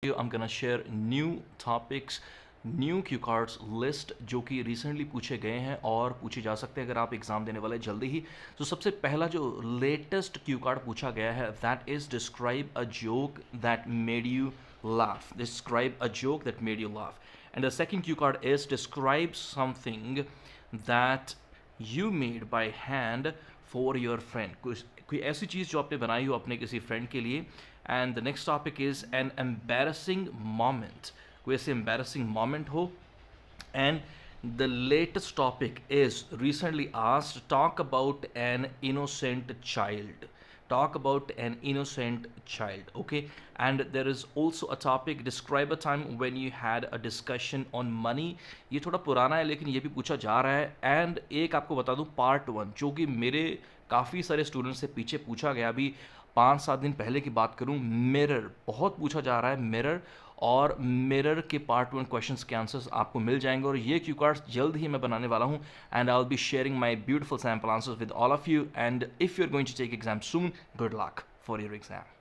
I'm gonna share new topics, new cue cards list जो कि recently पूछे गए हैं और पूछे जा सकते हैं अगर आप एग्ज़ाम देने वाले जल्दी ही। तो सबसे पहला जो लेटेस्ट क्यू कार्ड पूछा गया है that is describe a joke that made you laugh. Describe a joke that made you laugh. And the second cue card is describe something that you made by hand for your friend. कोई ऐसी चीज़ जो आपने बनाई हो अपने किसी friend के लिए. And the next topic is an embarrassing moment. कोई ऐसे एम्बेरसिंग मोमेंट हो. And the latest topic is recently asked talk about an innocent child. Talk about an innocent child. Okay. And there is also a topic describe a time when you had a discussion on money. ये थोड़ा पुराना है लेकिन ये भी पूछा जा रहा है. एंड एक आपको बता दूं पार्ट 1 जो कि मेरे काफ़ी सारे स्टूडेंट्स से पीछे पूछा गया. अभी 5-7 दिन पहले की बात करूं, मिरर बहुत पूछा जा रहा है. मिरर और मिरर के पार्ट 1 क्वेश्चंस के आंसर्स आपको मिल जाएंगे और ये क्यू कार्ड्स जल्द ही मैं बनाने वाला हूँ. And I will be sharing my beautiful sample answers with all of you. And if you are going to take exam soon, good luck for your exam.